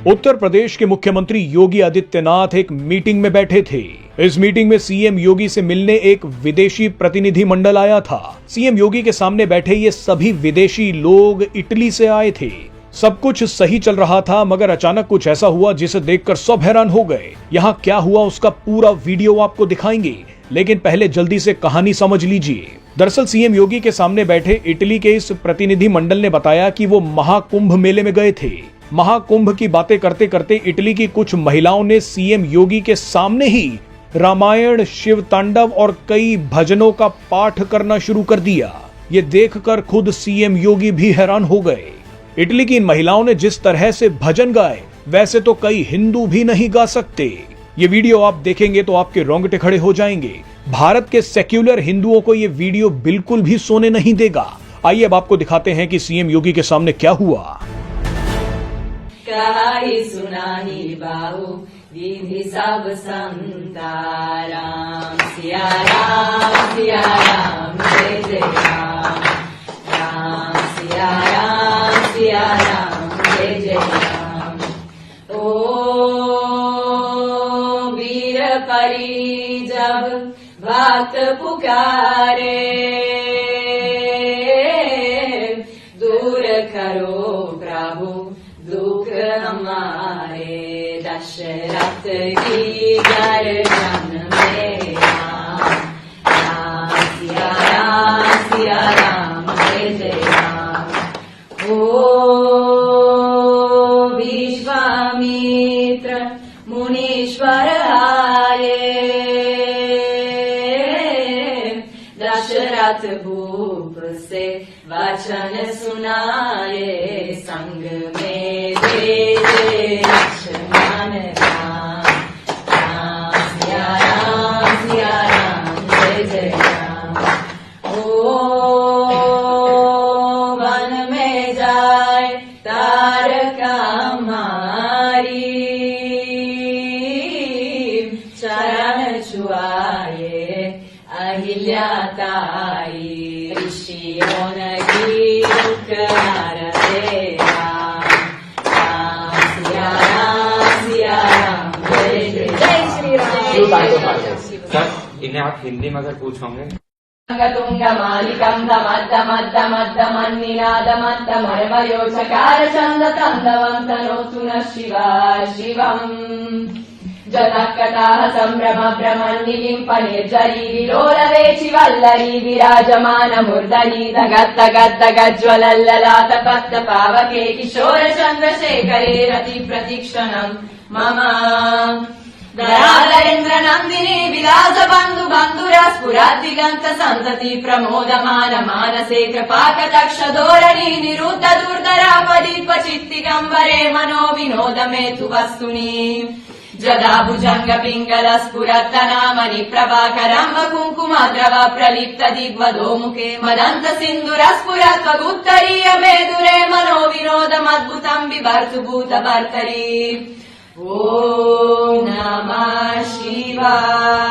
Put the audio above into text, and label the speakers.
Speaker 1: उत्तर प्रदेश के मुख्यमंत्री योगी आदित्यनाथ एक मीटिंग में बैठे थे। इस मीटिंग में सीएम योगी से मिलने एक विदेशी प्रतिनिधि मंडल आया था। सीएम योगी के सामने बैठे ये सभी विदेशी लोग इटली से आए थे। सब कुछ सही चल रहा था, मगर अचानक कुछ ऐसा हुआ जिसे देखकर सब हैरान हो गए। यहाँ क्या हुआ उसका पूरा वीडियो आपको दिखाएंगे, लेकिन पहले जल्दी से कहानी समझ लीजिए। दरअसल सीएम योगी के सामने बैठे इटली के इस प्रतिनिधि मंडल ने बताया कि वो महाकुंभ मेले में गए थे। महाकुंभ की बातें करते करते इटली की कुछ महिलाओं ने सीएम योगी के सामने ही रामायण, शिव तांडव और कई भजनों का पाठ करना शुरू कर दिया। ये देखकर खुद सीएम योगी भी हैरान हो गए। इटली की इन महिलाओं ने जिस तरह से भजन गाए, वैसे तो कई हिंदू भी नहीं गा सकते। ये वीडियो आप देखेंगे तो आपके रोंगटे खड़े हो जाएंगे। भारत के सेक्युलर हिंदुओं को ये वीडियो बिल्कुल भी सोने नहीं देगा। आइए अब आपको दिखाते हैं कि सीएम योगी के सामने क्या हुआ।
Speaker 2: कहाई सुनाही बाहु विधि सब संता, राम सिया राम जय जय राम, राम सिया राम जय जय राम। ओ वीर परी जब बात पुकारे, दूर करो प्रभु दुख हमारे, दशरथ की गर्दन में राम सिया राम जय जय राम। ओ विश्वामित्र मुनीश्वर आए, दशरथ भूप से वचन सुनाए, संग में दे लक्ष्मण राम, राम सिया राम जय जय राम। ओ वन में जाए तारका मारी, चरण छुआए अहिल्या ताई, ऋषियों की दुख हरते राम, राम सिया राम जय जय श्री राम।
Speaker 3: सर इन्हें आप हिंदी में अगर पूछोगे।
Speaker 2: तुंग मालिकं दमद्दमद्दमद्दमन्निनादमद्दमर्मयो चकार चंद तंदवन्तनोतु नः शिवा शिवम्। जतकटाः सम्भ्रम भ्रमन्निलिम्पनिर्झरी विलोलवेचि वल्लरी, विराजमान मूर्धनि धगद्धगद्धगज्ज्वलल्ललाट पद्मपावके, किशोर चन्द्रशेखरे रति प्रतीक्षणम् मम। दयाधरेन्द्र नन्दिनी विलास बन्धु बन्धुरा, स्फुरद्दिगन्त सन्तति प्रमोदमान मानसे, कृपाकटाक्ष धोरणी निरुद्ध दुर्धरापदीप चित्तिगम्बरे, मनो विनोद मेतु वस्तुनि। जदा भुजंग पिंगल स्फुरत्तनामनि प्रभाकरं कुङ्कुमद्रव प्रलिप्त दिग्वधो मुखे, मदन्त सिन्धुर स्फुरत्वगुत्तरीय मेदुरे, मनो विनोदमद्भुतं बिभर्तु भूतभर्तरि। ॐ नमः शिवाय।